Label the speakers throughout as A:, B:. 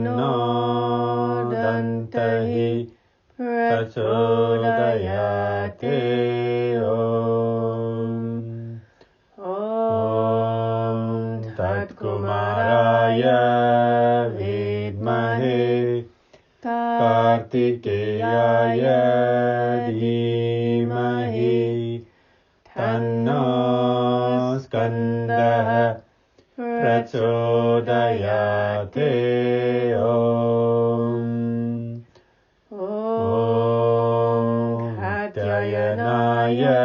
A: Tanno Dantahi Prachodayate Om. Om Tat Kumaraya Vidmahe Kartikeyaya Dhimahi Tanno Skandaha Prachodayate Om. Om Katyayanaya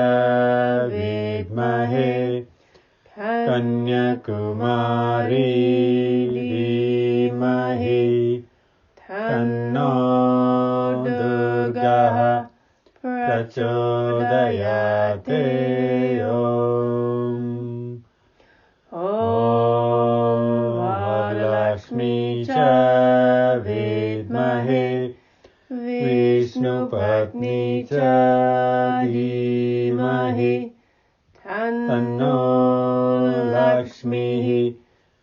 A: Vidmahe Kanyakumari Dhimahi Tanno Durgaha Prachodayate Om. Om Mahalakshmi Cha Vidmahe Vishnupatni Cha Dhimahi Tanno Lakshmi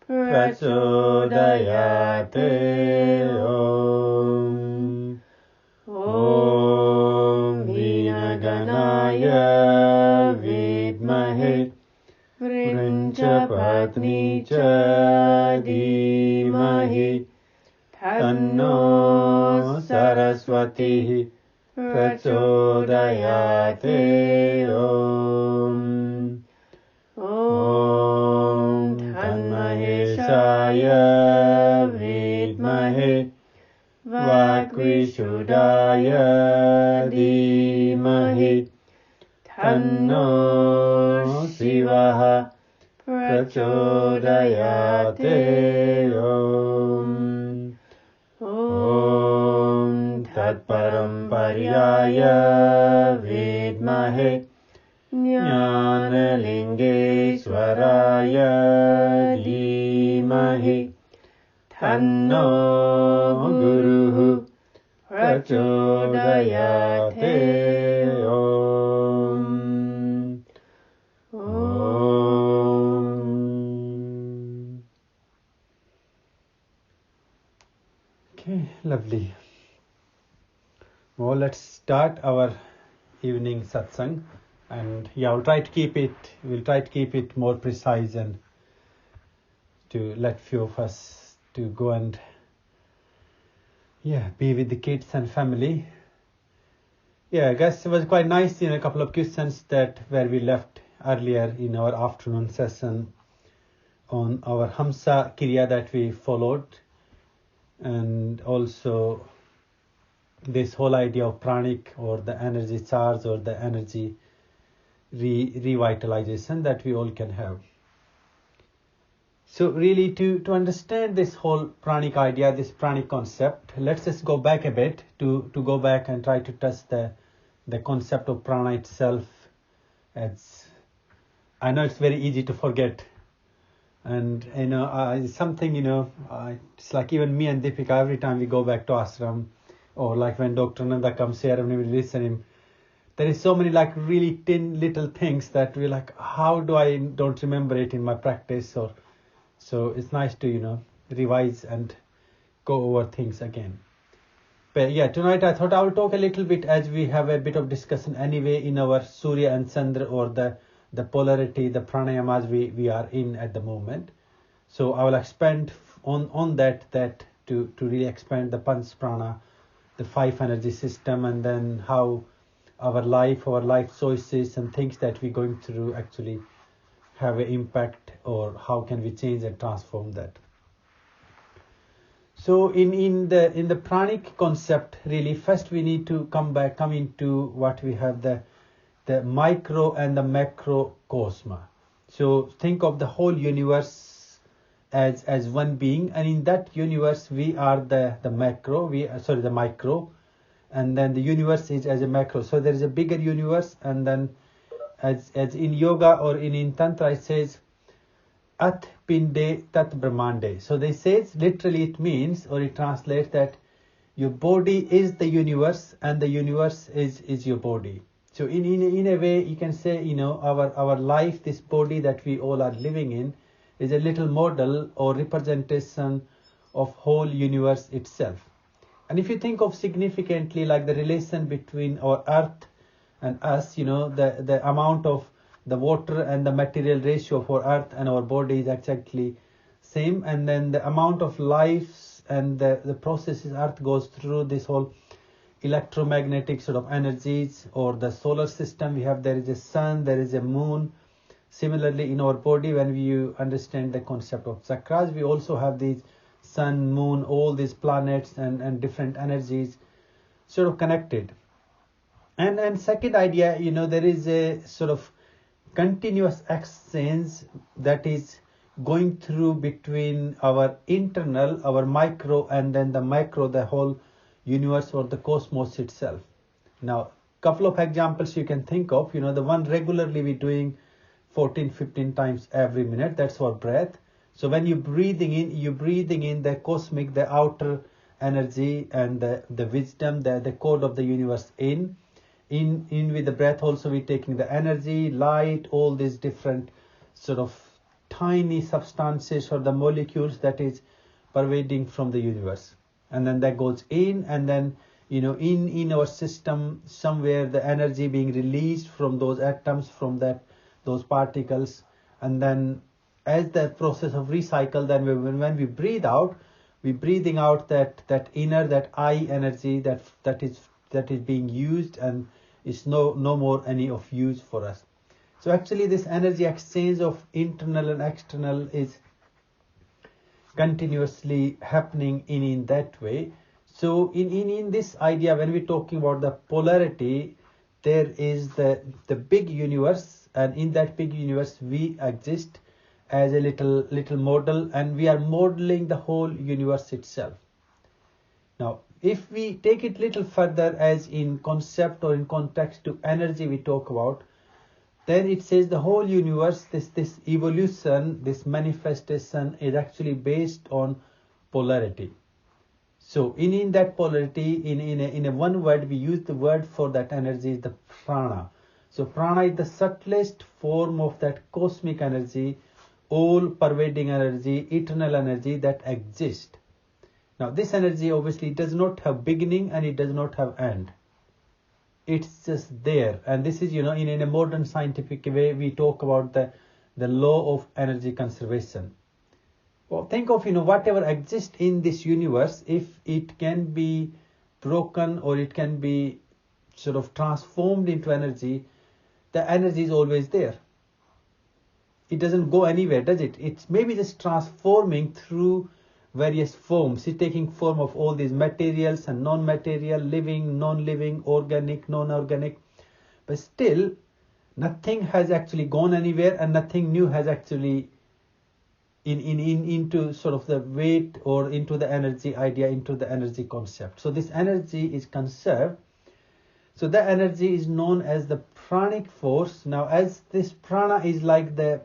A: Prachodayate Om. Om Vinaganaya Vidmahe Vrinchapatni Cha Dhimahi Tanno Saraswati Prachodayate Om. Om Tanmaheshaya Vidmahe Vakvishudaya Dhimahi Tanno Sivaha Prachodayate Om. Om Tatparampariyaya Vidmahe Jnanalingeshwaraya Dhimahi Tanno Guruhu Prachodayate Om. Om. Okay, lovely. Well, let's start our evening satsang, and we'll try to keep it more precise and to let few of us to go and be with the kids and family. I guess it was quite nice in a couple of questions that where we left earlier in our afternoon session on our Hamsa Kriya that we followed, and also this whole idea of pranic or the energy charge or the energy revitalization that we all can have. So really to understand this whole pranic idea, this pranic concept, let's just go back a bit to go back and try to touch the concept of prana itself. As I know it's very easy to forget, and something it's like even me and Deepika, every time we go back to ashram, or like when Dr. Nanda comes here and we listen him, there is so many like really thin little things that we're like, how do I don't remember it in my practice? Or so it's nice to revise and go over things again. But tonight I thought I will talk a little bit, as we have a bit of discussion anyway in our Surya and Chandra, or the polarity, the pranayamas we are in at the moment. So I will expand on that to really expand the Panch Prana, the 5 energy system, and then how our life choices and things that we're going through actually have an impact, or how can we change and transform that. So in the pranic concept, really first we need to come into what we have, the micro and the macrocosm. So think of the whole universe as one being, and in that universe we are the micro, and then the universe is as a macro. So there is a bigger universe, and then as in yoga or in tantra it says at pinde tat brahmande. So they say literally it means, or it translates that your body is the universe and the universe is your body. So in a way you can say our life, this body that we all are living in, is a little model or representation of whole universe itself. And if you think of significantly like the relation between our earth and us, the amount of the water and the material ratio for earth and our body is exactly same, and then the amount of lives and the processes earth goes through, this whole electromagnetic sort of energies, or the solar system we have, there is a sun, there is a moon. Similarly in our body, when we understand the concept of chakras, we also have these sun, moon, all these planets and different energies sort of connected. And second idea, there is a sort of continuous exchange that is going through between our internal, our micro, and then the macro, the whole universe or the cosmos itself. Now, couple of examples you can think of, the one regularly we're doing 14-15 times every minute, that's our breath. So when you're breathing in the cosmic, the outer energy and the wisdom, the code of the universe in with the breath. Also we're taking the energy, light, all these different sort of tiny substances or the molecules that is pervading from the universe. And then that goes in, and then in our system somewhere the energy being released from those atoms, from those particles, and then as the process of recycle, then when we breathe out, we're breathing out that inner, that I energy that is being used and is no more any of use for us. So actually this energy exchange of internal and external is continuously happening in that way. So in this idea, when we're talking about the polarity, there is the big universe, and in that big universe we exist as a little model, and we are modeling the whole universe itself. Now, if we take it little further, as in concept or in context to energy we talk about, then it says the whole universe, this evolution, this manifestation is actually based on polarity. So in that polarity, in a one word, we use the word for that energy is the prana. So prana is the subtlest form of that cosmic energy, all pervading energy, eternal energy that exists. Now this energy obviously does not have beginning and it does not have end. It's just there. And this is, in a modern scientific way, we talk about the law of energy conservation. Well, think of, whatever exists in this universe, if it can be broken or it can be sort of transformed into energy, the energy is always there. It doesn't go anywhere, does it? It's maybe just transforming through various forms. It's taking form of all these materials and non-material, living, non-living, organic, non-organic. But still, nothing has actually gone anywhere, and nothing new has actually into sort of the weight or into the energy idea, into the energy concept. So this energy is conserved. So the energy is known as the pranic force. Now, as this prana is like the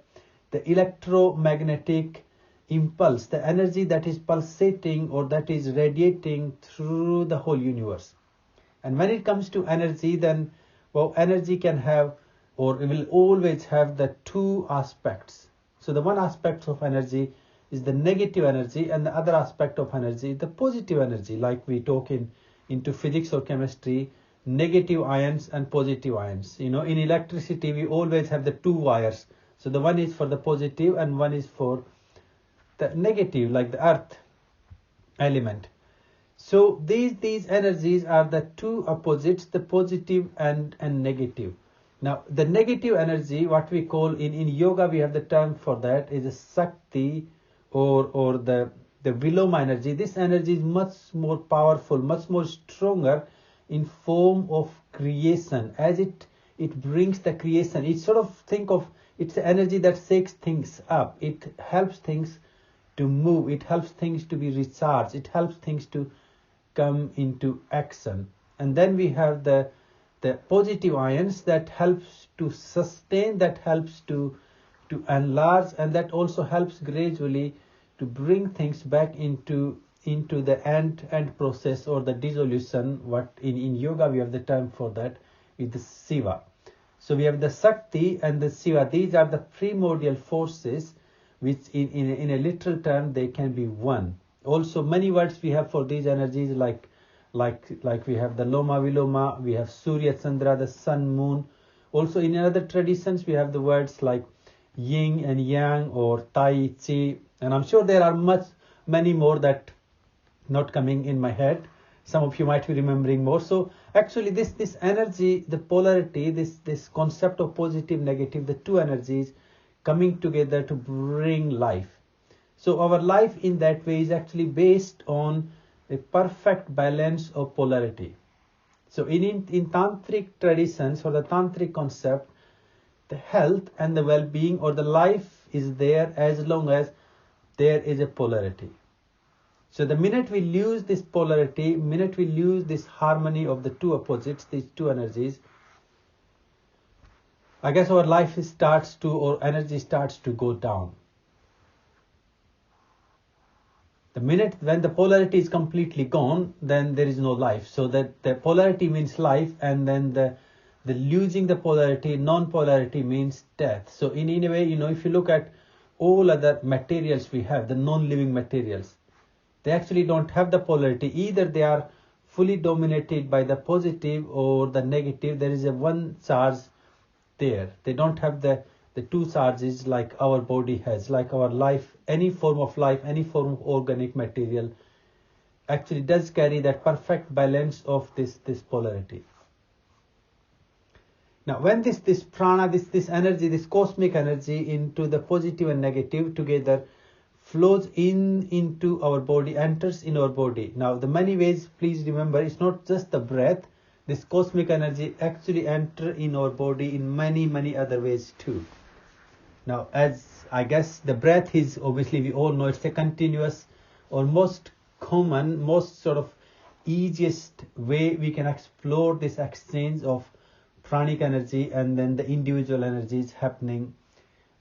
A: electromagnetic impulse, the energy that is pulsating or that is radiating through the whole universe. And when it comes to energy, then energy can have, or it will always have, the two aspects. So the one aspect of energy is the negative energy, and the other aspect of energy is the positive energy. Like we talk into physics or chemistry, negative ions and positive ions. In electricity we always have the two wires. So the one is for the positive and one is for the negative, like the earth element. So these energies are the two opposites, the positive and negative. Now the negative energy, what we call in yoga, we have the term for that, is a Sakti or the Viloma energy. This energy is much more powerful, much more stronger in form of creation, as it brings the creation. It sort of think of, it's the energy that shakes things up. It helps things to move. It helps things to be recharged. It helps things to come into action. And then we have the positive ions that helps to sustain, that helps to enlarge, and that also helps gradually to bring things back into the end process or the dissolution. What in yoga we have the term for that is the Shiva. So we have the Shakti and the Shiva. These are the primordial forces which in a literal term they can be one. Also, many words we have for these energies, like we have the Loma Viloma, we have Surya Chandra, the sun, moon. Also, in other traditions, we have the words like Yin and Yang or Tai Chi, and I'm sure there are many more that not coming in my head. Some of you might be remembering more. So actually, this energy, the polarity, this concept of positive, negative, the two energies coming together to bring life. So our life in that way is actually based on a perfect balance of polarity. So in tantric traditions or the tantric concept, the health and the well-being or the life is there as long as there is a polarity. So the minute we lose this polarity, minute we lose this harmony of the two opposites, these two energies, I guess our life starts to, or energy starts to go down. The minute when the polarity is completely gone, then there is no life. So that the polarity means life, and then the losing the polarity, non-polarity means death. So in a way, if you look at all other materials we have, the non-living materials, they actually don't have the polarity. Either they are fully dominated by the positive or the negative. There is a one charge there. They don't have the two charges like our body has, like our life, any form of life, any form of organic material actually does carry that perfect balance of this polarity. Now when this prana, this energy, this cosmic energy into the positive and negative together flows into our body, enters in our body. Now the many ways, please remember, it's not just the breath. This cosmic energy actually enter in our body in many other ways too. Now, as I guess the breath is, obviously we all know, it's a continuous or most common, most sort of easiest way we can explore this exchange of pranic energy and then the individual energies happening.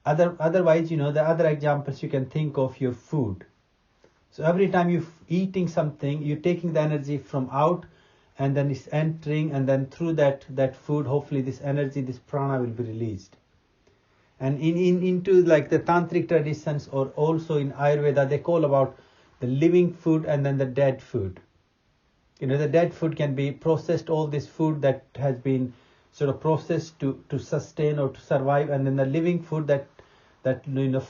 A: Otherwise, the other examples you can think of your food. So every time you're eating something, you're taking the energy from out and then it's entering, and then through that food, hopefully this energy, this prana will be released. And into like the tantric traditions or also in Ayurveda, they call about the living food and then the dead food. The dead food can be processed, all this food that has been sort of processed to sustain or to survive, and then the living food that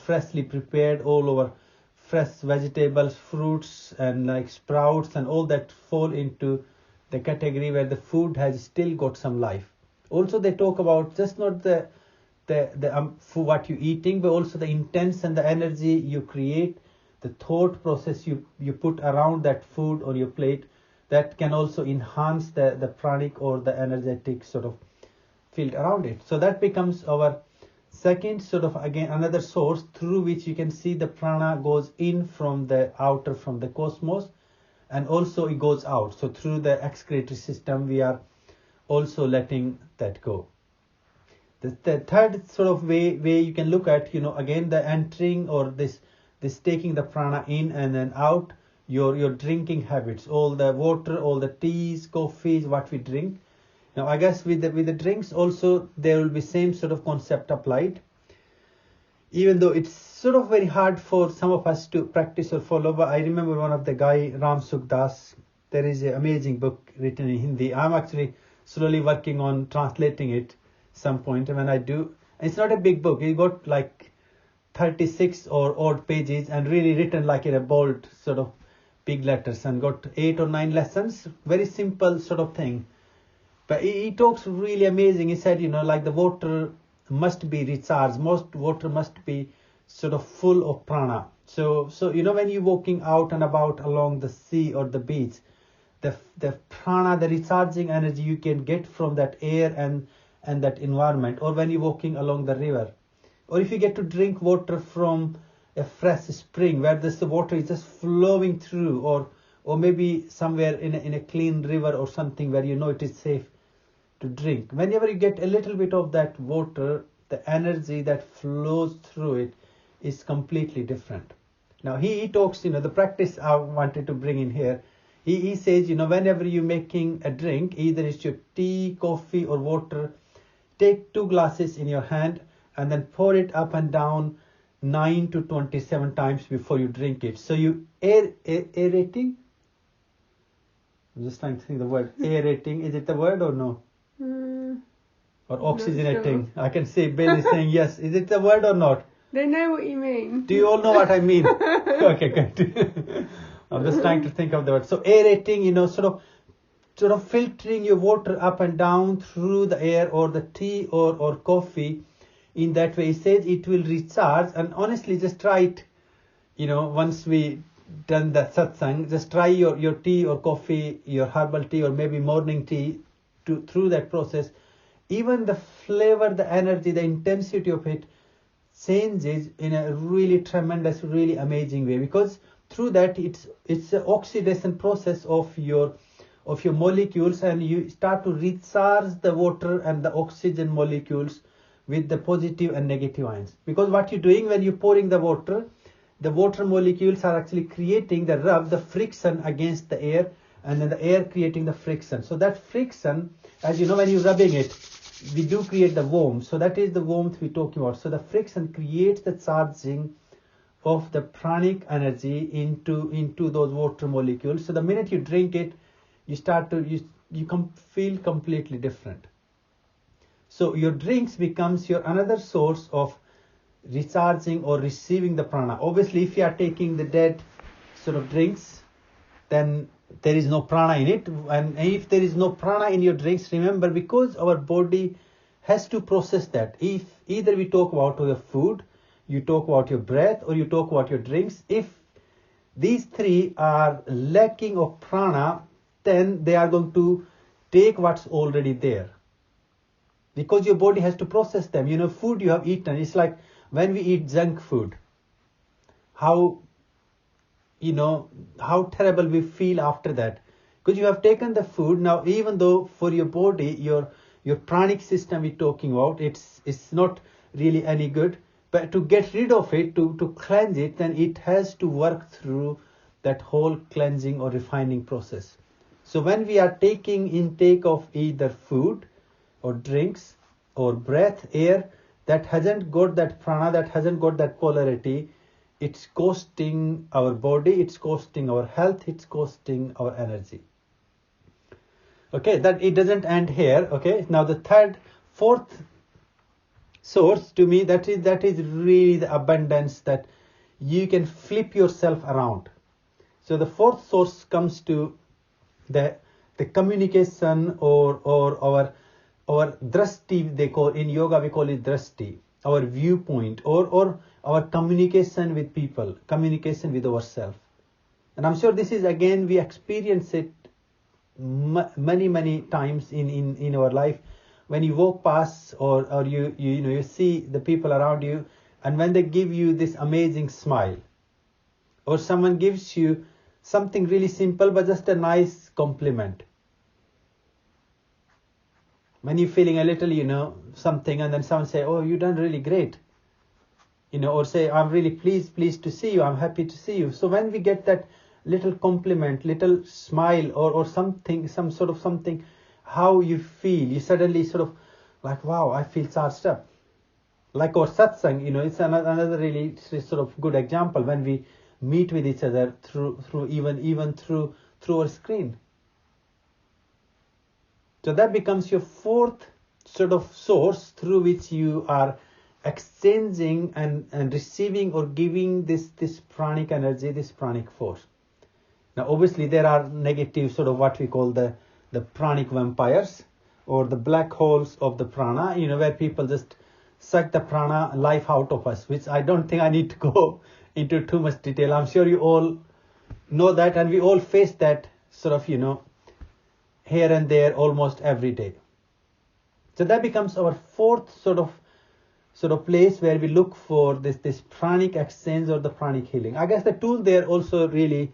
A: freshly prepared, all over fresh vegetables, fruits and like sprouts and all that fall into the category where the food has still got some life. Also they talk about just not the what you're eating, but also the intense and the energy you create, the thought process you put around that food on your plate, that can also enhance the pranic or the energetic sort of field around it. So that becomes our second sort of, again, another source through which you can see the prana goes in from the outer, from the cosmos, and also it goes out. So through the excretory system we are also letting that go. The third sort of way you can look at, again, the entering or this taking the prana in and then out, your drinking habits, all the water, all the teas, coffees, what we drink. Now I guess with the drinks also there will be same sort of concept applied, even though it's sort of very hard for some of us to practice or follow. But I remember one of the guy, Ram Sukdas, there is an amazing book written in Hindi. I'm actually slowly working on translating it some point, and when I do, it's not a big book, it got like 36 or odd pages and really written like in a bold sort of big letters, and got 8 or 9 lessons, very simple sort of thing. But he talks really amazing. He said, like the water must be recharged, most water must be sort of full of prana. So when you're walking out and about along the sea or the beach, the prana, the recharging energy you can get from that air and that environment, or when you're walking along the river, or if you get to drink water from a fresh spring where the water is just flowing through, or maybe somewhere in a clean river or something where it is safe to drink. Whenever you get a little bit of that water, the energy that flows through it is completely different. Now he talks, the practice I wanted to bring in here. He says, whenever you're making a drink, either it's your tea, coffee or water, take 2 glasses in your hand and then pour it up and down 9 to 27 times before you drink it. So you aerating. I'm just trying to think the word aerating. Is it the word or no? Or oxygenating? Sure. I can see Bill is saying yes. Is it the word or not?
B: They know what you mean.
A: Do you all know what I mean? Okay, good. I'm just trying to think of the word. So aerating, sort of filtering your water up and down through the air or the tea or coffee. In that way, it says it will recharge. And honestly, just try it. Once we done the satsang, just try your tea or coffee, your herbal tea or maybe morning tea through that process. Even the flavor, the energy, the intensity of it changes in a really tremendous, really amazing way, because through that it's an oxidation process of your molecules, and you start to recharge the water and the oxygen molecules with the positive and negative ions. Because what you're doing when you're pouring the water molecules are actually creating the friction against the air, and then the air creating the friction. So that friction, as you know, when you're rubbing it, we do create the warmth. So that is the warmth we're talking about. So the friction creates the charging of the pranic energy into those water molecules. So the minute you drink it, you start to feel completely different. So your drinks becomes your another source of recharging or receiving the prana. Obviously, if you are taking the dead sort of drinks, then there is no prana in it. And if there is no prana in your drinks, remember, because our body has to process that. If either we talk about your food, you talk about your breath, or you talk about your drinks, if these three are lacking of prana, then they are going to take what's already there. Because your body has to process them. Food you have eaten, it's like when we eat junk food, how terrible we feel after that. Because you have taken the food, now even though for your body, your pranic system we're talking about, it's not really any good. But to get rid of it, to cleanse it, then it has to work through that whole cleansing or refining process. So when we are taking intake of either food or drinks or breath, air, that hasn't got that prana, that hasn't got that polarity, it's costing our body, it's costing our health, it's costing our energy. Okay, that it doesn't end here. Okay, now the fourth source to me, that is really the abundance that you can flip yourself around. So the fourth source comes to the communication or our drashti, they call in yoga, we call it drashti, our viewpoint or our communication with people, communication with ourselves. And I'm sure this is, again, we experience it many times in our life, when you walk past or you see the people around you, and when they give you this amazing smile, or someone gives you something really simple but just a nice compliment, when you're feeling a little something, and then someone say, oh, you done really great, or say, I'm really pleased to see you, I'm happy to see you. So when we get that little compliment, little smile, or something, some sort of something, how you feel, you suddenly sort of like, wow, I feel charged up. Like our satsang, it's another really sort of good example, when we meet with each other through even through our screen. So that becomes your fourth sort of source through which you are exchanging and receiving or giving this pranic energy, this pranic force. Now, obviously, there are negative sort of what we call the pranic vampires, or the black holes of the prana, where people just suck the prana life out of us, which I don't think I need to go into too much detail. I'm sure you all know that, and we all face that sort of, here and there almost every day. So that becomes our fourth sort of place where we look for this pranic exchange or the pranic healing. I guess the tool there also really,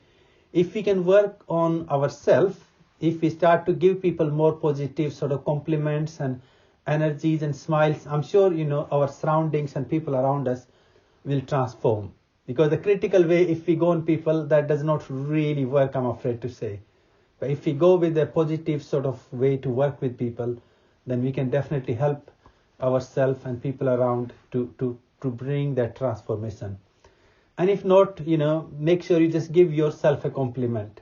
A: if we can work on ourselves, if we start to give people more positive sort of compliments and energies and smiles, I'm sure our surroundings and people around us will transform. Because the critical way, if we go on people, that does not really work, I'm afraid to say. But if we go with a positive sort of way to work with people, then we can definitely help ourselves and people around to to bring that transformation. And if not, make sure you just give yourself a compliment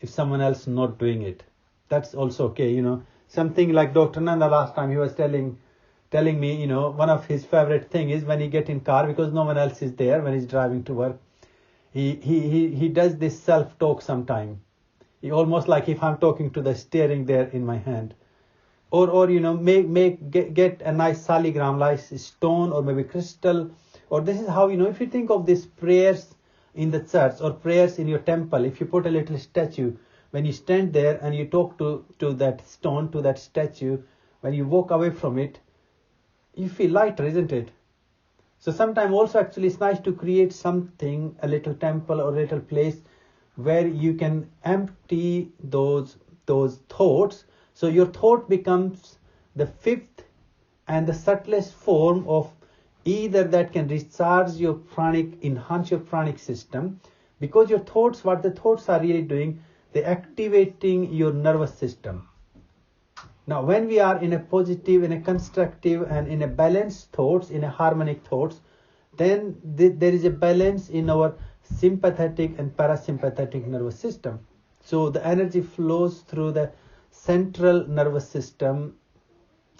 A: if someone else not doing it. That's also okay. Something like Dr. Nanda last time, he was telling me, one of his favorite thing is when he get in car, because no one else is there when he's driving to work, he does this self-talk sometime. He almost like if I'm talking to the steering there in my hand. Or get a nice saligram, like stone or maybe crystal. Or this is how, if you think of these prayers in the church or prayers in your temple, if you put a little statue, when you stand there and you talk to that stone, to that statue, when you walk away from it, you feel lighter, isn't it? So sometimes also actually it's nice to create something, a little temple or a little place where you can empty those thoughts. So your thought becomes the fifth and the subtlest form of either that can recharge your pranic, enhance your pranic system, because your thoughts, what the thoughts are really doing, they're activating your nervous system. Now, when we are in a positive, in a constructive, and in a balanced thoughts, in a harmonic thoughts, then there is a balance in our sympathetic and parasympathetic nervous system. So the energy flows through the central nervous system,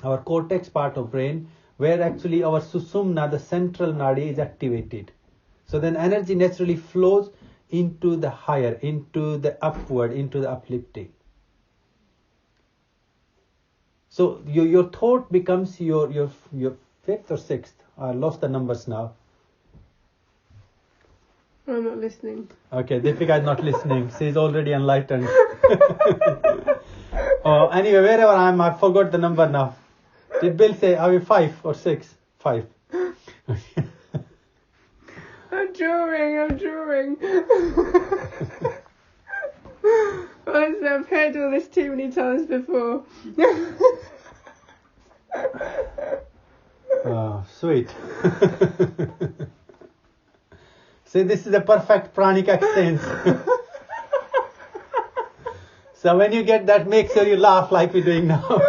A: our cortex part of brain, where actually our susumna, the central nadi, is activated. So then energy naturally flows into the higher, into the upward, into the uplifting. So your thought becomes your fifth or sixth. I lost the numbers now.
B: I'm not listening.
A: Okay, Deepika is not listening. She's already enlightened. Anyway, wherever I am, I forgot the number now. Did Bill say, are we 5 or 6? 5.
B: I'm drawing. I've heard all this too many times before.
A: Oh, sweet. See, this is a perfect pranic accent. So when you get that, make sure you laugh like we're doing now.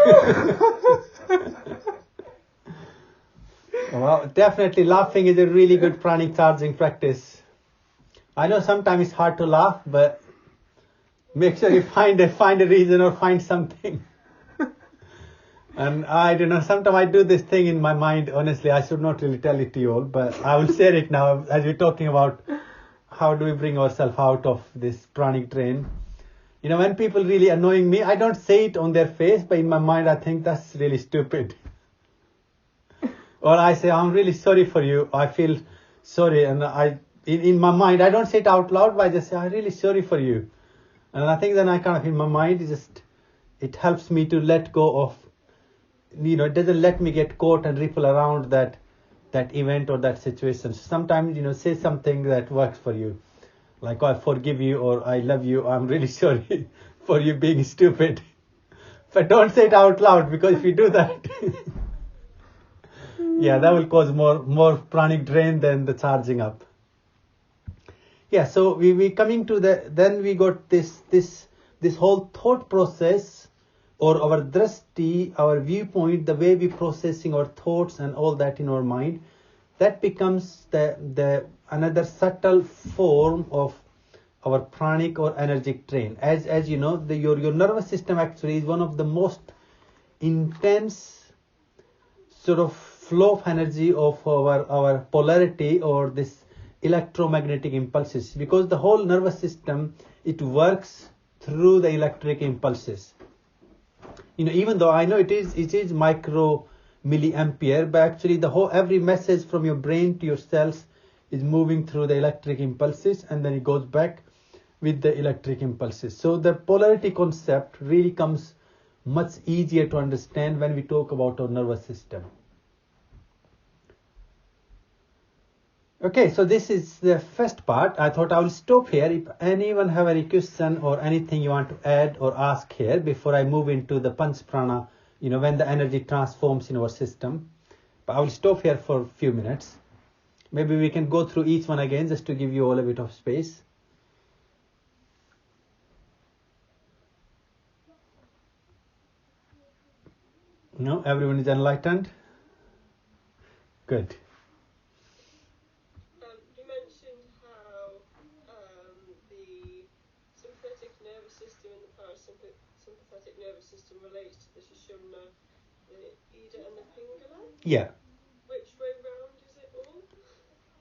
A: Well, definitely laughing is a really good pranic charging practice. I know sometimes it's hard to laugh, but make sure you find a reason or find something. And I don't know, sometimes I do this thing in my mind, honestly, I should not really tell it to you all, but I will share it now as we're talking about how do we bring ourselves out of this pranic drain. When people really annoying me, I don't say it on their face, but in my mind I think that's really stupid. Or I say, I'm really sorry for you, I feel sorry, and in my mind, I don't say it out loud, but I just say, I'm really sorry for you. And I think then I kind of, in my mind, it helps me to let go of, it doesn't let me get caught and ripple around that event or that situation. Sometimes, say something that works for you. Like, oh, I forgive you, or I love you, I'm really sorry for you being stupid. But don't say it out loud, because if you do that, yeah, that will cause more pranic drain than the charging up. Yeah, so we coming to then we got this whole thought process, or our drishti, our viewpoint, the way we processing our thoughts and all that in our mind, that becomes the another subtle form of our pranic or energetic drain. As you know, your nervous system actually is one of the most intense sort of flow of energy of our polarity, or this electromagnetic impulses, because the whole nervous system, it works through the electric impulses. Even though I know it is micro milliampere, but actually every message from your brain to your cells is moving through the electric impulses, and then it goes back with the electric impulses. So the polarity concept really comes much easier to understand when we talk about our nervous system. Okay, so this is the first part. I thought I will stop here. If anyone have any question or anything you want to add or ask here before I move into the Panch Prana, when the energy transforms in our system. But I will stop here for a few minutes. Maybe we can go through each one again just to give you all a bit of space. No, everyone is enlightened? Good.
B: sympathetic nervous system relates to the Sushumna, the Ida and the Pingala.
A: Yeah.
B: Which way round is it all?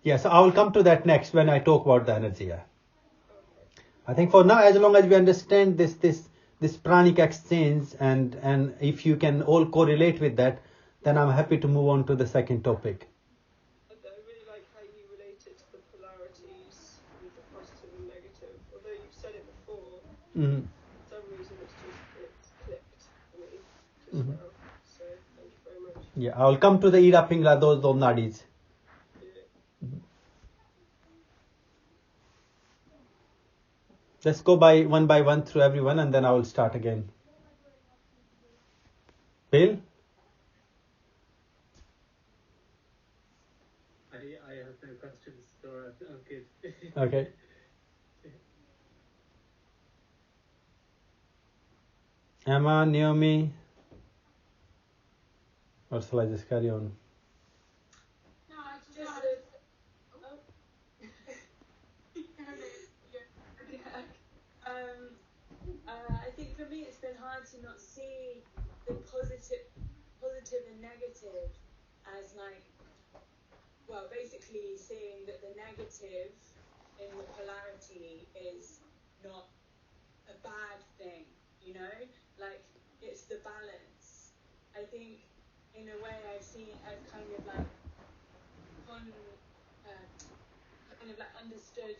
A: Yeah, so I will come to that next when I talk about the energy. Yeah.
B: Okay.
A: I think for now, as long as we understand this pranic exchange and if you can all correlate with that, then I'm happy to move on to the second topic.
B: I really like how you relate it to the polarities with the positive and negative. Although you've said it before, for some reason it's clicked for me just now. So thank you very much.
A: Yeah, I will come to the Ida Pingala, those Nadis.
B: Yeah.
A: Let's go one by one through everyone and then I will start again. Bill?
C: I have no questions, so I'm good.
A: Okay. Emma, Naomi? Or shall I just carry on?
D: No, I just I think for me it's been hard to not see the positive and negative as like, well, basically seeing that the negative in the polarity is not a bad thing, you know, like it's the balance. I think in a way I've kind of like understood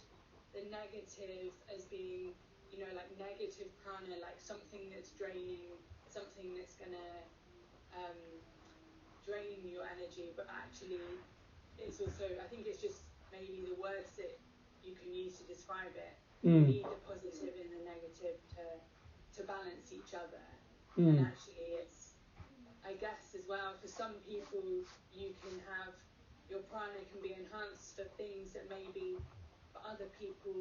D: the negative as being, you know, like negative prana, like something that's draining, something that's gonna drain your energy, but actually it's also, I think it's just maybe the words that you can use to describe it. You need the positive and the negative to balance each other. And actually it's, I guess as well, for some people you can have, your prana can be enhanced for things that maybe for other people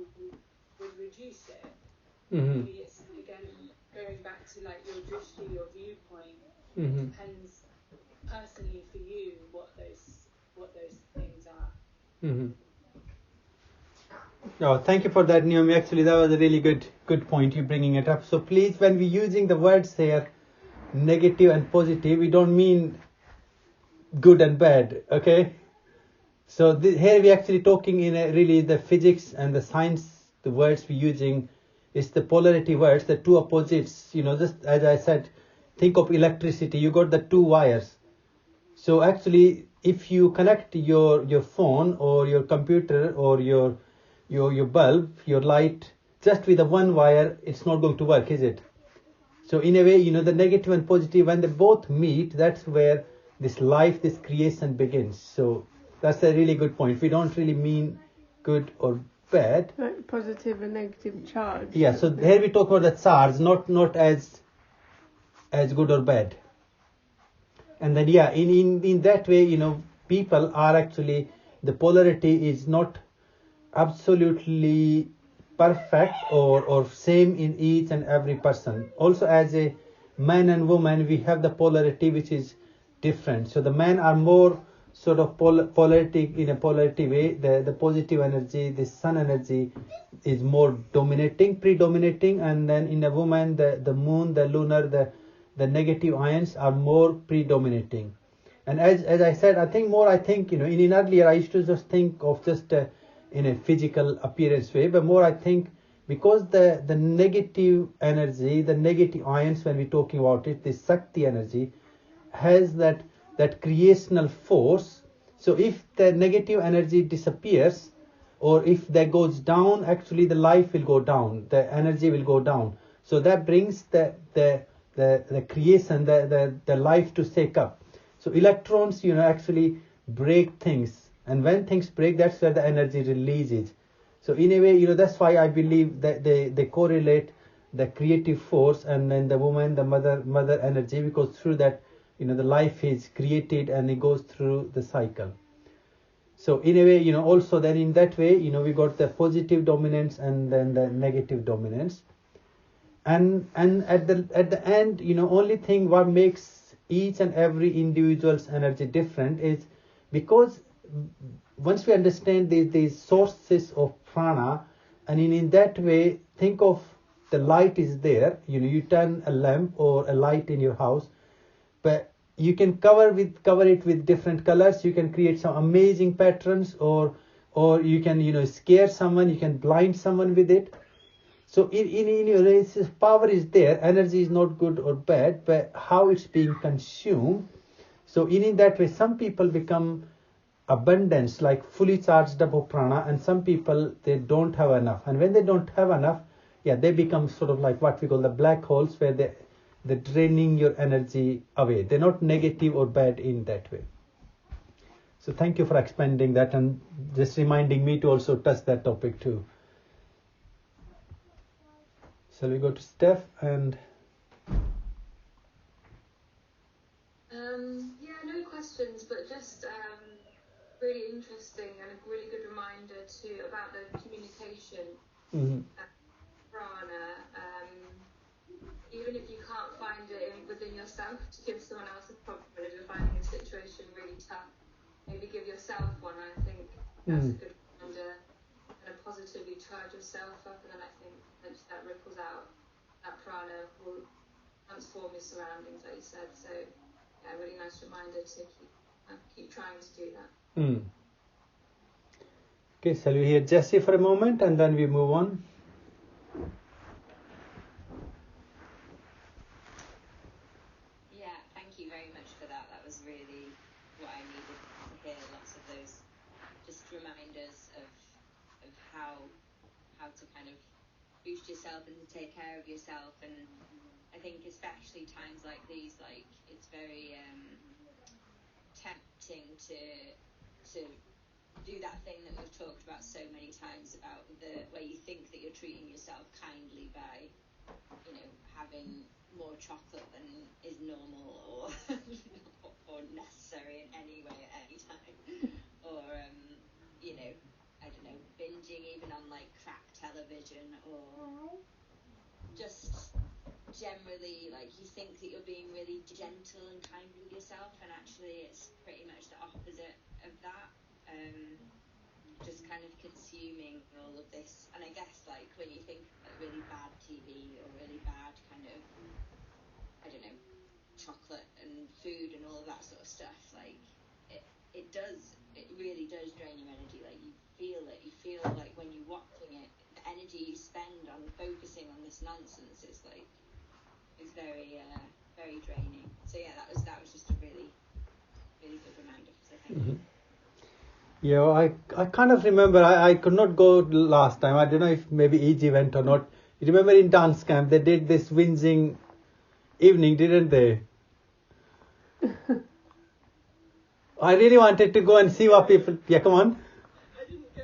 D: would reduce it. Maybe it's, again, going back to like your drishti, your viewpoint. It depends personally for you what those things are.
A: Oh, thank you for that, Naomi. Actually, that was a really good point, you bringing it up. So please, when we're using the words here, negative and positive, we don't mean good and bad, okay? So here we're actually talking in really the physics and the science, the words we're using is the polarity words, the two opposites, you know, just as I said, think of electricity, you got the two wires. So actually, if you connect your phone or your computer or your bulb, your light, just with a one wire, it's not going to work, is it? So in a way, you know, the negative and positive, when they both meet, that's where this life, this creation begins. So that's a really good point. We don't really mean good or bad.
B: Like positive and negative charge.
A: Yeah, so here we talk about the charge, not as good or bad. And then, yeah, in that way, you know, people are actually, the polarity is not absolutely perfect or same in each and every person. Also, as a man and woman, we have the polarity which is different. So the men are more sort of polarity in a polarity way. The positive energy, the sun energy is more predominating, and then in a woman, the moon, the lunar, the negative ions are more predominating. And as I said, I think, you know, in earlier I used to just think of just in a physical appearance way, but more I think because the negative energy, the negative ions, when we're talking about it, the Shakti energy has that creational force. So if the negative energy disappears or if that goes down, actually the life will go down, the energy will go down. So that brings the creation, the life to shake up. So electrons, you know, actually break things, and when things break, that's where the energy releases. So in a way, you know, that's why I believe that they correlate the creative force and then the woman, the mother energy, because through that, you know, the life is created and it goes through the cycle. So in a way, you know, also then in that way, you know, we got the positive dominance and then the negative dominance. And at the end, you know, only thing what makes each and every individual's energy different is because once we understand these sources of prana, and in that way think of the light is there. You turn a lamp or a light in your house, but you can cover it with different colors. You can create some amazing patterns, or you can scare someone. You can blind someone with it. So in power is there. Energy is not good or bad, but how it's being consumed. So in that way, some people become abundance, like fully charged up of prana, and some people, they don't have enough. And when they don't have enough, they become sort of like what we call the black holes, where they're draining your energy away. They're not negative or bad in that way. So thank you for expanding that and just reminding me to also touch that topic too. Shall we go to Steph and...
E: No questions, but just really interesting and a really good reminder about the communication prana. Even if you can't find it within yourself, to give someone else a problem if you're finding a situation really tough, maybe give yourself one. I think that's a good reminder, and positively charge yourself up, and then I think that ripples out. That prana will transform your surroundings, like you said. So a really nice reminder to keep trying to do that.
A: Okay, shall we hear Jessie for a moment and then we move on?
F: Yeah, thank you very much for that. That was really what I needed to hear. Lots of those just reminders of how to kind of boost yourself and to take care of yourself. And I think especially times like these, like it's very tempting to do that thing that we've talked about so many times about where you think that you're treating yourself kindly by having more chocolate than is normal or or necessary in any way at any time, or I don't know, binging even on like crap television, or just generally like you think that you're being really gentle and kind with yourself, and actually it's pretty much the opposite of that. Just kind of consuming all of this, and I guess like when you think of really bad TV or really bad kind of, I don't know, chocolate and food and all of that sort of stuff, like it really does drain your energy. Like you feel like when you're watching it, the energy you spend on focusing on this nonsense is very very draining. So yeah, that was just a really really good reminder. So thank you.
A: Yeah, I kind of remember I could not go last time. I don't know if maybe EG went or not. You remember in dance camp they did this whinging evening, didn't they? I really wanted to go and see what people... Yeah, come on.
B: I didn't go.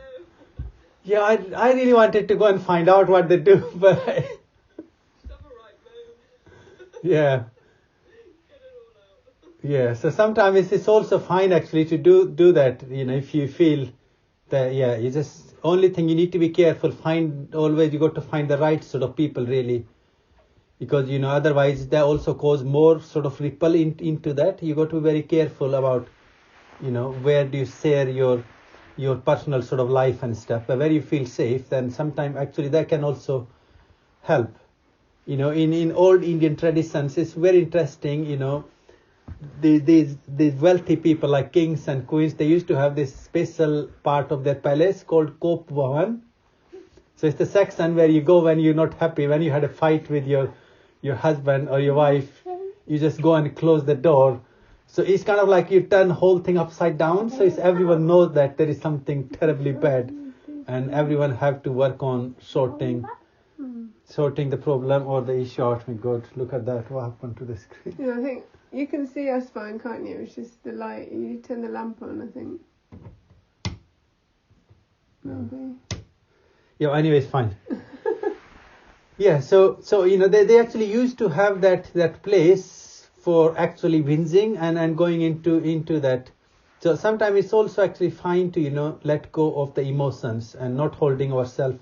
A: Yeah, I really wanted to go and find out what they do, but...
B: Just have a right move.
A: Yeah.
B: Get it all out.
A: Yeah, so sometimes it's also fine actually to do that, if you feel that, you just... Only thing you need to be careful, always you got to find the right sort of people really. Because, otherwise they also cause more sort of ripple into that. You got to be very careful about, where do you share your personal sort of life and stuff. But where you feel safe, then sometimes actually that can also help. In old Indian traditions, it's very interesting, these wealthy people like kings and queens, they used to have this special part of their palace called Kop Bhavan. So it's the section where you go when you're not happy, when you had a fight with your husband or your wife, you just go and close the door. So it's kind of like you turn the whole thing upside down. So everyone knows that there is something terribly bad, and everyone have to work on sorting the problem or the issue out. My God, look at that. What happened to the screen?
G: Yeah, I think you can see us fine, can't you? It's just the light. You turn the lamp on, I think. Maybe.
A: Yeah, anyway, it's fine. Yeah, so they actually used to have that place for actually whinging and going into that. So sometimes it's also actually fine to let go of the emotions and not holding ourselves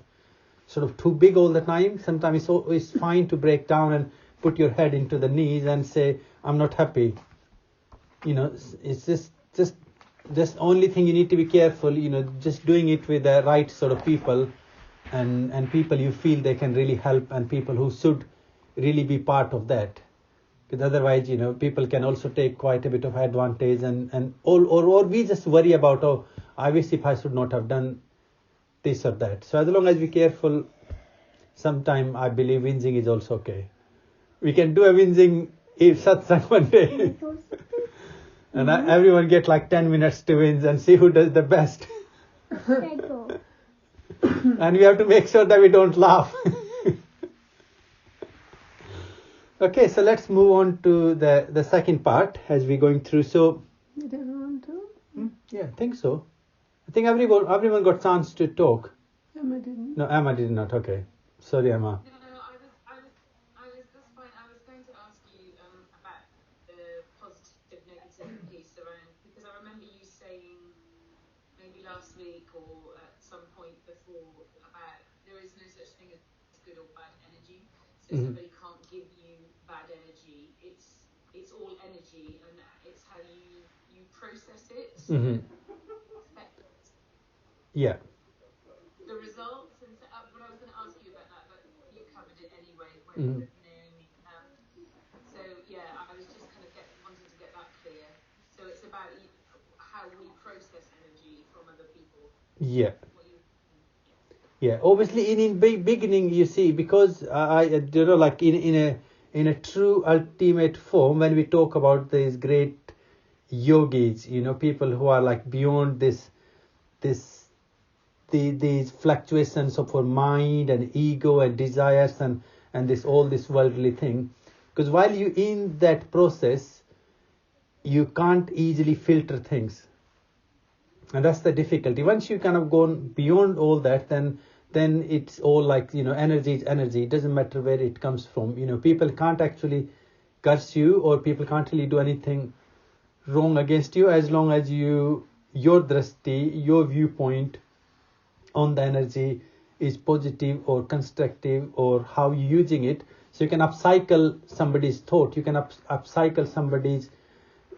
A: sort of too big all the time. Sometimes it's fine to break down and put your head into the knees and say, I'm not happy. It's just only thing you need to be careful, just doing it with the right sort of people. and people you feel they can really help, and people who should really be part of that. Because otherwise, people can also take quite a bit of advantage, and or we just worry about, oh, I wish if I should not have done this or that. So as long as we're careful, sometime I believe whinging is also okay. We can do a whinging satsang one day. And everyone get like 10 minutes to whinge and see who does the best. And we have to make sure that we don't laugh. Okay, so let's move on to the second part as we're going through. So,
G: Did everyone talk?
A: yeah, I think so. I think everyone got chance to talk.
G: Emma didn't.
A: No, Emma did not. Okay, sorry, Emma.
D: No, I was that's fine. I was going to ask you about the positive negative piece around, because I remember you saying maybe last week or at some point before about there is no such thing as good or bad energy. So somebody can't give you bad energy. It's all energy, and it's how you process it.
A: Yeah.
D: The results, and but I was going to ask you about that, but you covered it anyway when Naomi. So yeah, I was just kind of wanting to get that clear. So it's about how we process energy from other people.
A: Yeah. Yeah, obviously in beginning, you see, because I like in a true ultimate form, when we talk about these great yogis, people who are like beyond these fluctuations of our mind and ego and desires and this worldly thing, because while you in that process, you can't easily filter things, and that's the difficulty. Once you kind of gone beyond all that, then it's all like, energy is energy. It doesn't matter where it comes from. People can't actually curse you, or people can't really do anything wrong against you, as long as your drashti, your viewpoint on the energy is positive or constructive, or how you're using it. So you can upcycle somebody's thought, you can upcycle somebody's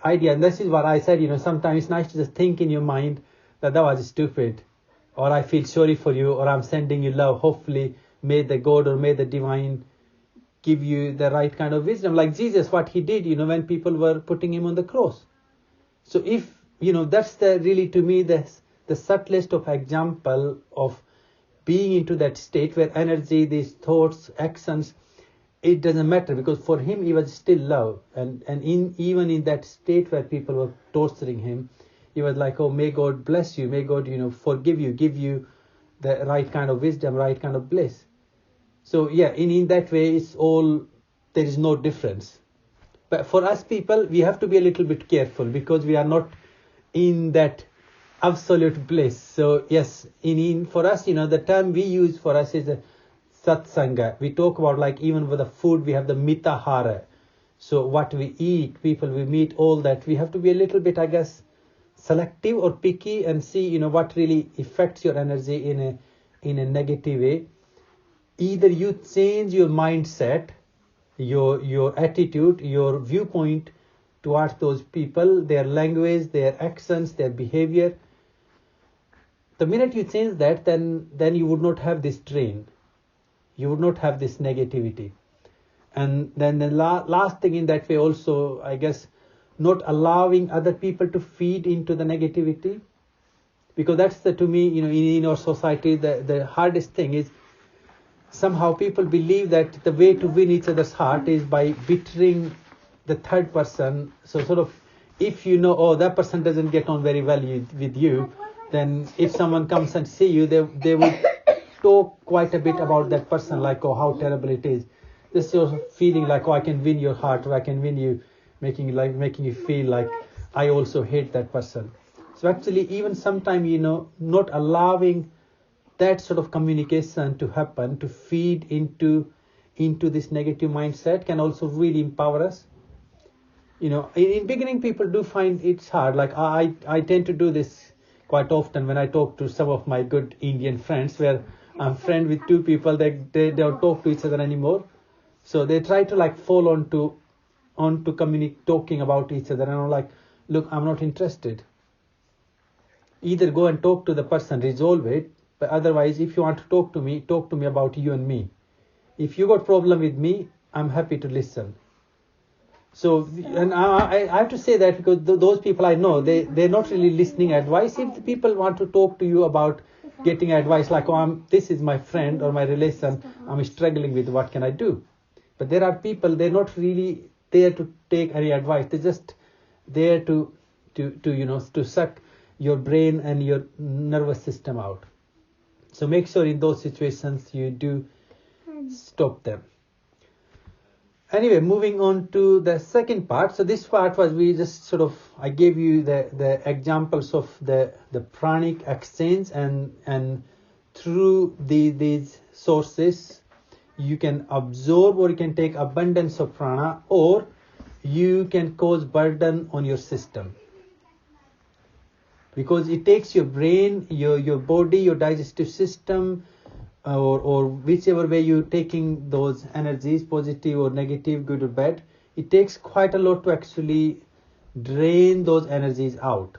A: idea. And this is what I said, sometimes it's nice to just think in your mind that was stupid, or I feel sorry for you, or I'm sending you love. Hopefully may the God or may the divine give you the right kind of wisdom, like Jesus, what he did, when people were putting him on the cross. So if, that's the really, to me, the subtlest of example of being into that state where energy, these thoughts, actions, it doesn't matter, because for him he was still love, and even in that state where people were torturing him, he was like, oh, may God bless you, may God forgive you, give you the right kind of wisdom, right kind of bliss. So yeah, in that way, it's all, there is no difference. But for us people, we have to be a little bit careful, because we are not in that absolute bliss. So yes, for us, the term we use for us is a satsanga. We talk about, like, even with the food, we have the mitahara. So what we eat, people we meet, all that, we have to be a little bit, I guess, selective or picky, and see, what really affects your energy in a negative way. Either you change your mindset, your attitude, your viewpoint towards those people, their language, their actions, their behavior. The minute you change that, then you would not have this drain. You would not have this negativity. And then the last thing in that way also, I guess, not allowing other people to feed into the negativity. Because that's to me, in our society, the hardest thing is, somehow people believe that the way to win each other's heart is by bettering the third person. So sort of, if oh, that person doesn't get on very well with you, then if someone comes and see you, they would talk quite a bit about that person, like, oh, how terrible it is. This sort of feeling like, oh, I can win your heart, or I can win you, making you feel like I also hate that person. So actually, even sometimes, not allowing that sort of communication to happen, to feed into this negative mindset, can also really empower us. In beginning, people do find it's hard. Like I tend to do this quite often when I talk to some of my good Indian friends, where I'm friend with two people that they don't talk to each other anymore. So they try to like fall onto talking about each other, and I'm like, look, I'm not interested. Either go and talk to the person, resolve it, But otherwise, if you want to talk to me about you and me. If you got problem with me, I'm happy to listen. So, and I have to say that because those people I know, they're not really listening advice. If the people want to talk to you about getting advice, like, this is my friend or my relation, I'm struggling with, what can I do? But there are people, they're not really there to take any advice. They're just there to suck your brain and your nervous system out. So make sure in those situations you do stop them. Anyway, moving on to the second part. So this part was, we just I gave you the examples of the pranic exchange, and through these sources you can absorb, or you can take abundance of prana, or you can cause burden on your system, because it takes your brain, your body, your digestive system, or whichever way you're taking those energies, positive or negative, good or bad, it takes quite a lot to actually drain those energies out.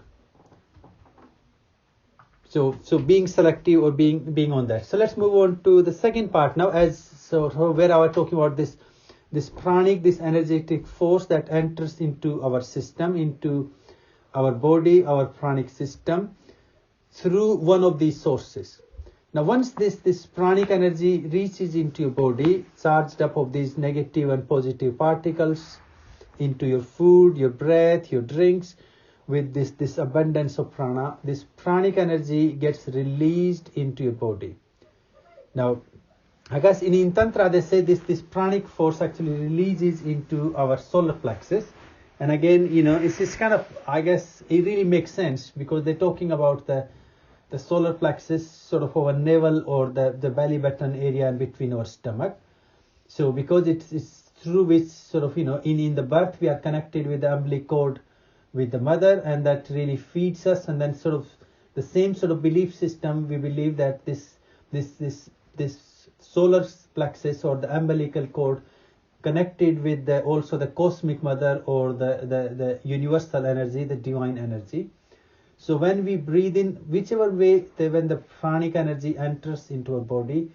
A: So being selective or being on that. So let's move on to the second part now, where I was talking about this pranic, this energetic force that enters into our system, into our body, our pranic system, through one of these sources. Now, once this pranic energy reaches into your body, charged up of these negative and positive particles, into your food, your breath, your drinks, with this abundance of prana, this pranic energy gets released into your body. Now, I guess in Tantra they say this pranic force actually releases into our solar plexus. And again, it's just kind of, I guess it really makes sense, because they're talking about the solar plexus, our navel or the belly button area in between our stomach. So because it's through which in the birth we are connected with the umbilical cord with the mother, and that really feeds us, and then the same belief system, we believe that this solar plexus or the umbilical cord connected with also the cosmic mother, or the universal energy, the divine energy. So when we breathe in, whichever way, when the pranic energy enters into our body,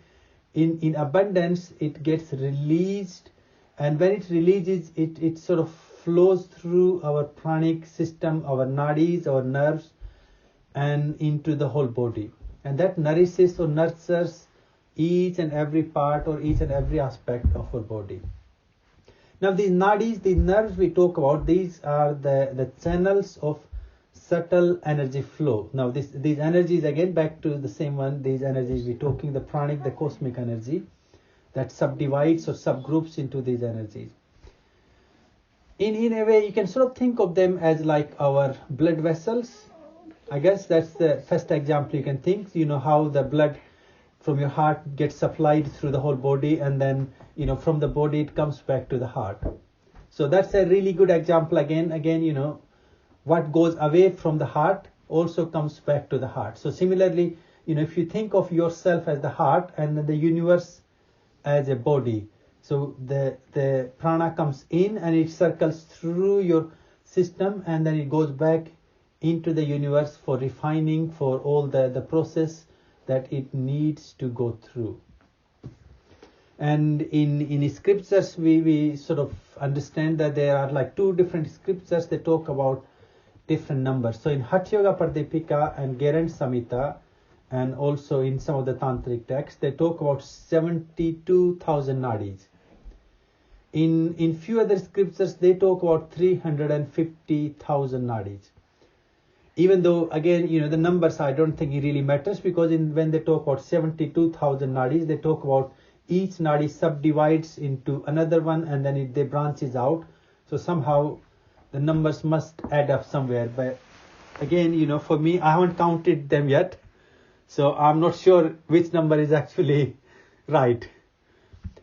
A: in abundance, it gets released. And when it releases, it flows through our pranic system, our nadis, our nerves, and into the whole body. And that nourishes or nurtures each and every part, or each and every aspect of our body. Now these nadis, the nerves we talk about, these are the channels of subtle energy flow. Now these energies, again back to the same one, these energies we're talking, the pranic, the cosmic energy, that subdivides or subgroups into these energies. In a way, you can think of them as like our blood vessels. I guess that's the first example you can think. How the blood from your heart gets supplied through the whole body, and then from the body it comes back to the heart. So that's a really good example. Again, what goes away from the heart also comes back to the heart. So similarly, if you think of yourself as the heart and the universe as a body, so the prana comes in and it circles through your system, and then it goes back into the universe for refining, for all the process that it needs to go through. And in scriptures, we understand that there are like two different scriptures that talk about different numbers. So in Hatha Yoga Pradipika and Geren Samhita, and also in some of the tantric texts, they talk about 72,000 nadis. In few other scriptures, they talk about 350,000 nadis. Even though, again, the numbers, I don't think it really matters, because when they talk about 72,000 nadis, they talk about each nadi subdivides into another one, and then they branches out. So somehow the numbers must add up somewhere. But again, for me, I haven't counted them yet, so I'm not sure which number is actually right.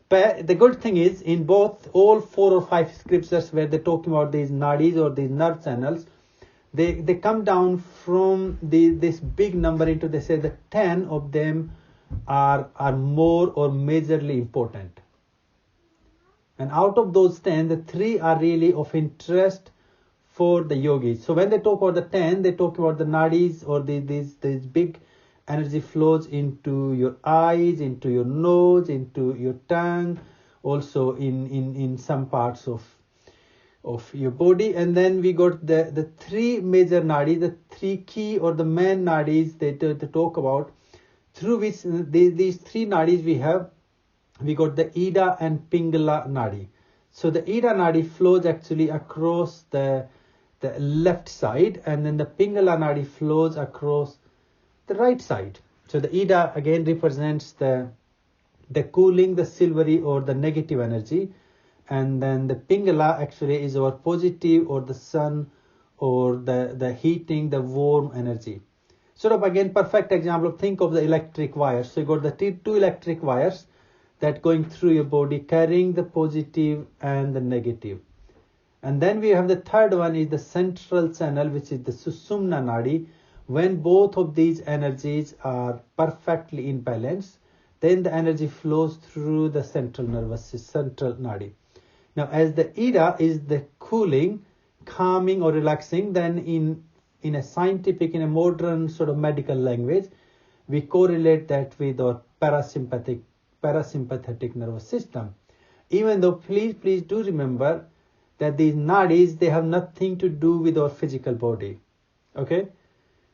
A: But the good thing is, in all 4 or 5 scriptures where they're talking about these nadis or these nerve channels, they come down from this big number into, they say that 10 of them are more or majorly important. And out of those 10, the 3 are really of interest for the yogis. So when they talk about the 10, they talk about the nadis or these big energy flows into your eyes, into your nose, into your tongue, also in some parts of your body. And then we got the three major nadis, the three key or the main nadis they talk about, through which these three nadis we got the Ida and Pingala nadi. So the Ida nadi flows actually across the left side, and then the Pingala nadi flows across the right side. So the Ida again represents the cooling, the silvery or the negative energy, and then the Pingala actually is our positive or the sun or the heating, the warm energy. Sort of again perfect example, think of the electric wires. So you got the two electric wires that going through your body carrying the positive and the negative. And then we have the third one is the central channel, which is the Sushumna nadi. When both of these energies are perfectly in balance, then the energy flows through the central nervous system, central nadi. Now as the Ida is the cooling, calming or relaxing, then in a scientific, in a modern sort of medical language, we correlate that with our parasympathetic nervous system. Even though please do remember that these nadis, they have nothing to do with our physical body. Okay,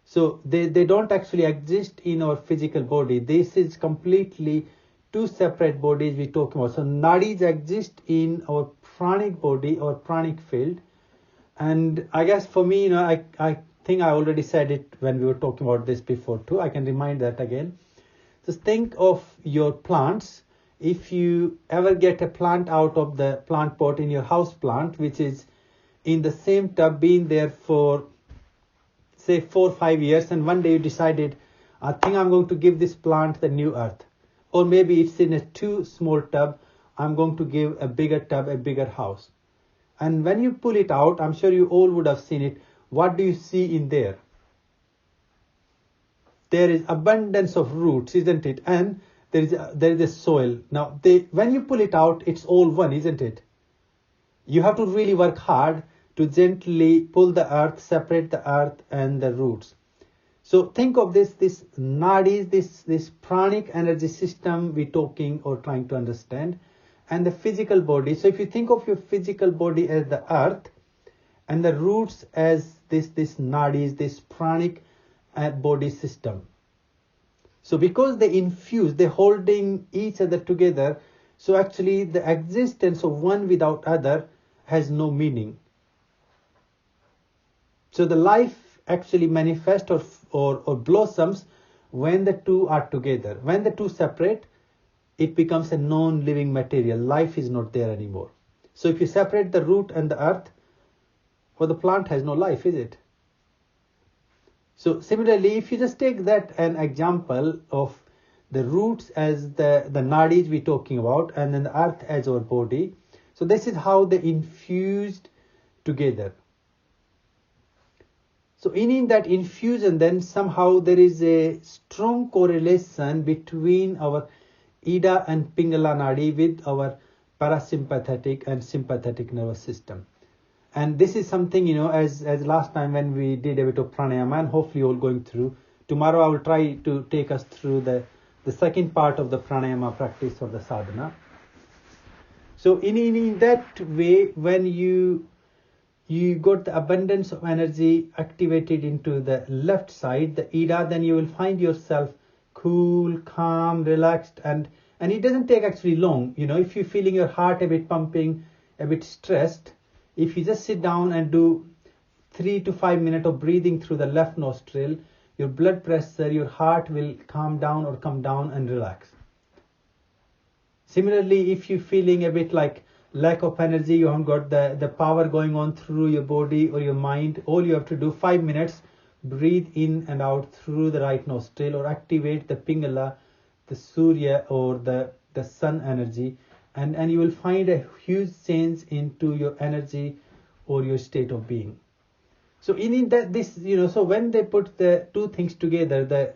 A: so they don't actually exist in our physical body. This is completely two separate bodies we talk about. So nadis exist in our pranic body or pranic field. And I guess for me, I think I already said it when we were talking about this before too. I can remind that again. Just think of your plants. If you ever get a plant out of the plant pot in your house plant, which is in the same tub, been there for say 4 or 5 years, and one day you decided, I think I'm going to give this plant the new earth. Or maybe it's in a too small tub, I'm going to give a bigger tub, a bigger house. And when you pull it out, I'm sure you all would have seen it. What do you see in there? There is abundance of roots, isn't it? And there is a soil. Now, when you pull it out, it's all one, isn't it? You have to really work hard to gently pull the earth, separate the earth and the roots. So think of this nadis, this pranic energy system we're talking or trying to understand, and the physical body. So if you think of your physical body as the earth and the roots as this nadis, this pranic body system. So because they infuse, they're holding each other together, so actually the existence of one without other has no meaning. So the life actually manifests or blossoms when the two are together. When the two separate, it becomes a non-living material. Life is not there anymore. So if you separate the root and the earth, well, the plant has no life, is it? So similarly, if you just take that an example of the roots as the nadis we're talking about, and then the earth as our body. So this is how they infused together. So in that infusion, then somehow there is a strong correlation between our Ida and Pingala nadi with our parasympathetic and sympathetic nervous system. And this is something, as last time when we did a bit of pranayama, and hopefully all going through. Tomorrow I will try to take us through the second part of the pranayama practice or the sadhana. So in that way, when you got the abundance of energy activated into the left side, the Ida, then you will find yourself cool, calm, relaxed, and it doesn't take actually long. If you're feeling your heart a bit pumping, a bit stressed, if you just sit down and do 3 to 5 minutes of breathing through the left nostril, your blood pressure, your heart will calm down or come down and relax. Similarly, if you're feeling a bit like lack of energy, you haven't got the power going on through your body or your mind, all you have to do 5 minutes, breathe in and out through the right nostril, or activate the Pingala, the Surya or the sun energy, and you will find a huge change into your energy or your state of being. So in that this, so when they put the two things together,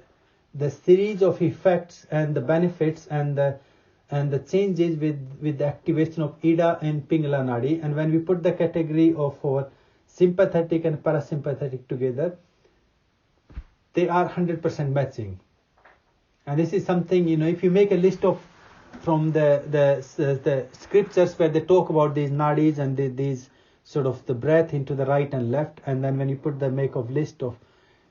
A: the series of effects and the benefits and the changes with the activation of Ida and Pingala nadi, and when we put the category of our sympathetic and parasympathetic together, they are 100% matching. And this is something, if you make a list of from the scriptures where they talk about these nadis and these sort of the breath into the right and left, and then when you put the make of list of,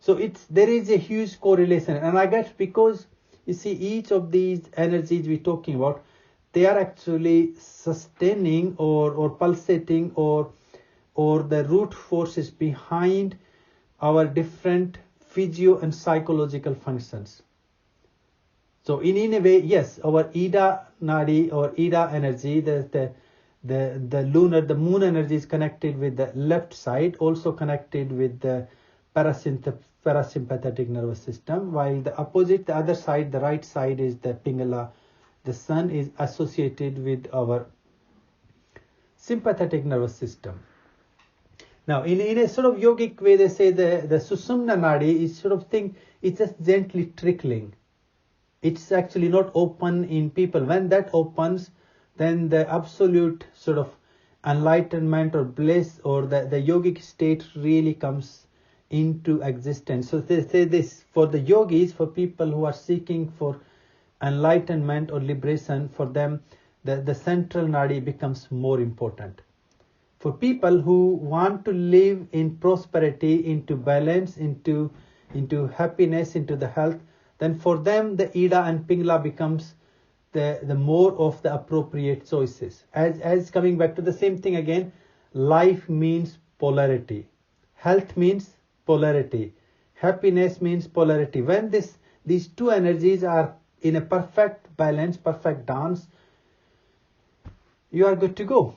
A: so there is a huge correlation. And I guess because you see each of these energies we're talking about, they are actually sustaining or pulsating or the root forces behind our different physio and psychological functions. So in a way, yes, our Ida Nadi or Ida energy, the moon energy is connected with the left side, also connected with the parasympathetic nervous system, while the opposite, the other side, the right side is the Pingala, the sun is associated with our sympathetic nervous system. Now, in a sort of yogic way, they say the Susumna Nadi is sort of thing, it's just gently trickling. It's actually not open in people. When that opens, then the absolute sort of enlightenment or bliss or the yogic state really comes into existence. So they say this, for the yogis, for people who are seeking for enlightenment or liberation, for them, the central nadi becomes more important. For people who want to live in prosperity, into balance, into happiness, into the health, then for them the Ida and Pingala becomes the more of the appropriate choices. As coming back to the same thing again, life means polarity, health means polarity, happiness means polarity. When these two energies are in a perfect balance, perfect dance, you are good to go.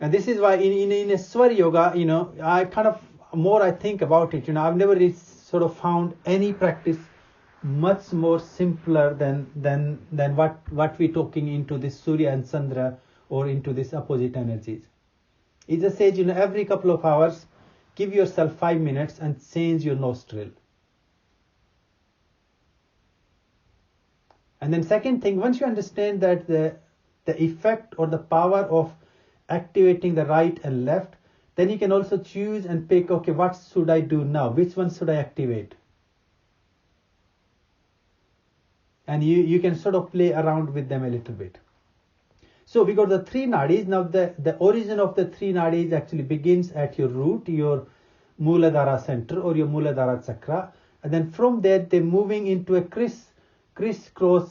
A: And this is why in a Swar Yoga, I kind of more I think about it, I've never really sort of found any practice much more simpler than what we're talking into this Surya and Chandra or into this opposite energies. It just says, every couple of hours, give yourself 5 minutes and change your nostril. And then second thing, once you understand that the effect or the power of activating the right and left, then you can also choose and pick, okay, what should I do now? Which one should I activate? And you can sort of play around with them a little bit. So we got the three nadis. Now the origin of the three nadis actually begins at your root, your Muladhara center or your Muladhara chakra. And then from there they're moving into a crisscross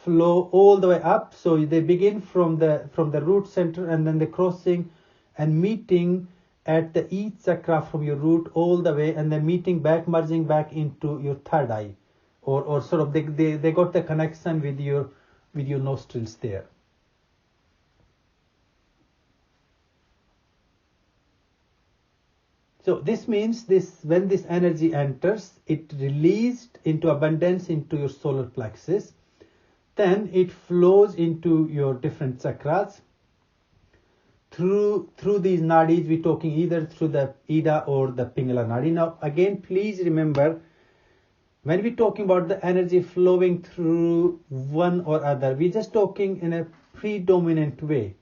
A: flow all the way up. So they begin from the root center and then they're crossing and meeting at the each chakra from your root all the way, and then meeting back, merging back into your third eye. Or sort of they got the connection with your nostrils there. So this means when this energy enters, it released into abundance into your solar plexus. Then it flows into your different chakras through these nadis. We're talking either through the Ida or the Pingala nadi. Now again, please remember, when we're talking about the energy flowing through one or other, we're just talking in a predominant way.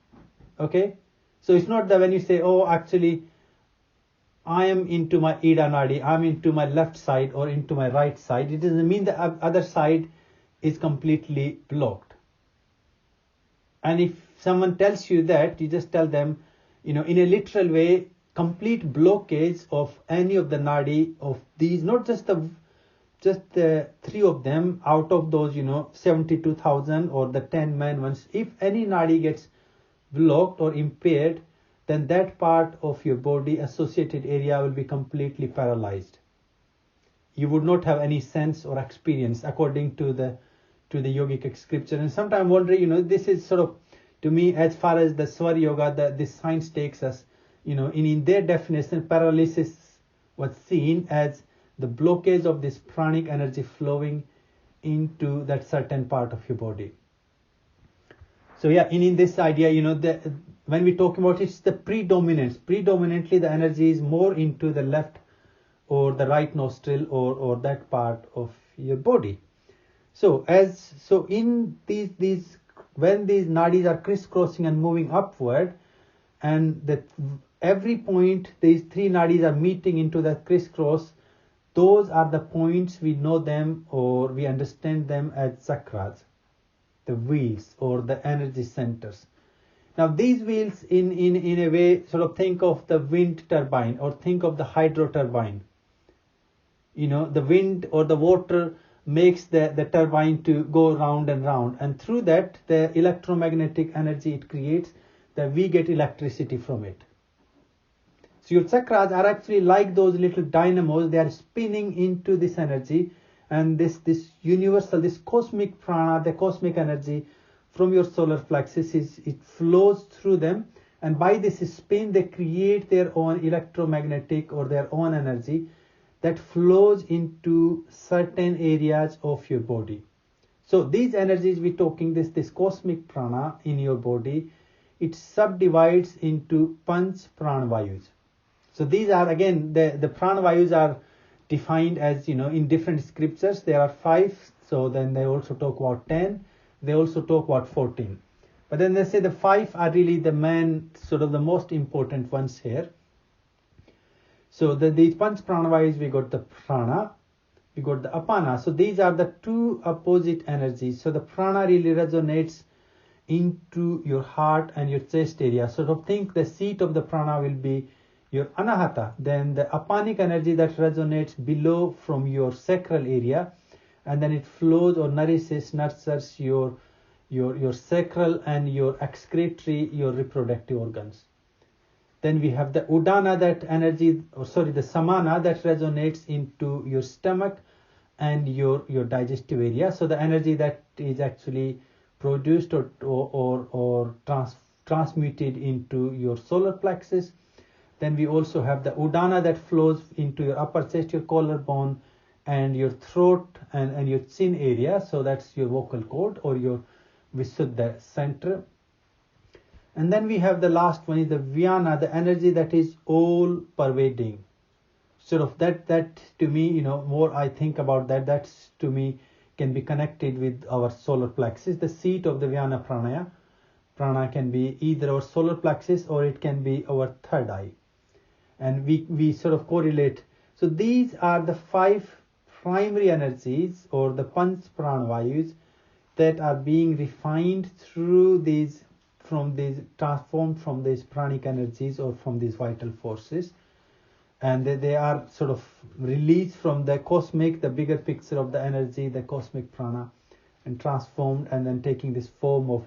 A: Okay? So it's not that when you say, oh, actually, I am into my Ida Nadi, I'm into my left side or into my right side. It doesn't mean the other side is completely blocked. And if someone tells you that, you just tell them, in a literal way, complete blockage of any of the Nadi of these, not just the three of them out of those 72,000 or the 10 main ones. If any nadi gets blocked or impaired, then that part of your body associated area will be completely paralyzed. You would not have any sense or experience according to the yogic scripture. And sometimes I'm wondering, this is sort of, to me, as far as the Swar Yoga, this science takes us, in their definition, paralysis was seen as the blockage of this pranic energy flowing into that certain part of your body. So yeah, in this idea, when we talk about it's the predominance. Predominantly, the energy is more into the left or the right nostril or that part of your body. So in these when these nadis are crisscrossing and moving upward, and every point these three nadis are meeting into that crisscross, those are the points we know them or we understand them as chakras, the wheels or the energy centers. Now these wheels in a way sort of think of the wind turbine or think of the hydro turbine. The wind or the water makes the turbine to go round and round, and through that the electromagnetic energy it creates, that we get electricity from it. So your chakras are actually like those little dynamos. They are spinning into this energy, and this universal, this cosmic prana, the cosmic energy from your solar plexus, it flows through them, and by this spin they create their own electromagnetic or their own energy that flows into certain areas of your body. So these energies we're talking, this cosmic prana in your body, it subdivides into panch pranavayus. So these are again the pranavayus are defined as in different scriptures. There are 5. So then they also talk about 10. They also talk about 14. But then they say the 5 are really the main, sort of the most important ones here. So these panch pranavayus, we got the prana, we got the apana. So these are the 2 opposite energies. So the prana really resonates into your heart and your chest area. Sort of think the seat of the prana will be your anahata. Then the apanic energy that resonates below from your sacral area, and then it flows or nurtures your sacral and your excretory, your reproductive organs. Then we have the udana, the samana that resonates into your stomach and your digestive area. So the energy that is actually produced or transmuted into your solar plexus. Then we also have the udana that flows into your upper chest, your collarbone, and your throat and your chin area. So that's your vocal cord or your Visuddha center. And then we have the last one is the Vyana, the energy that is all pervading. Sort of that to me, more I think about that's to me can be connected with our solar plexus, the seat of the Vyana pranaya. Prana can be either our solar plexus or it can be our third eye. And we sort of correlate. So these are the 5 primary energies or the panch pranavayus that are being refined through transformed from these pranic energies or from these vital forces, and they are sort of released from the cosmic, the bigger picture of the energy, the cosmic prana, and transformed and then taking this form of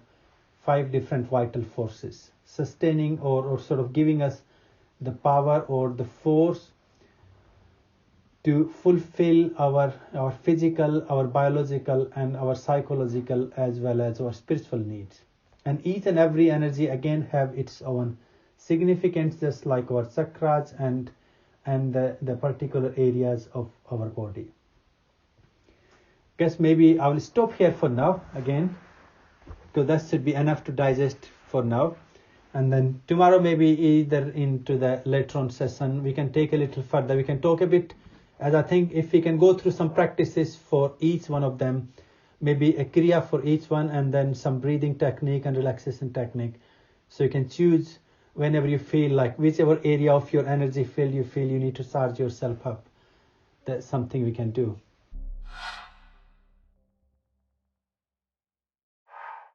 A: 5 different vital forces, sustaining or sort of giving us the power or the force to fulfill our physical, our biological, and our psychological as well as our spiritual needs. And each and every energy again have its own significance, just like our chakras and the particular areas of our body. Guess maybe I will stop here for now again, because that should be enough to digest for now. And then tomorrow maybe either into the later on session we can take a little further. We can talk a bit, as I think if we can go through some practices for each one of them, maybe a kriya for each one, and then some breathing technique and relaxation technique. So you can choose whenever you feel like whichever area of your energy field you feel you need to charge yourself up. That's something we can do.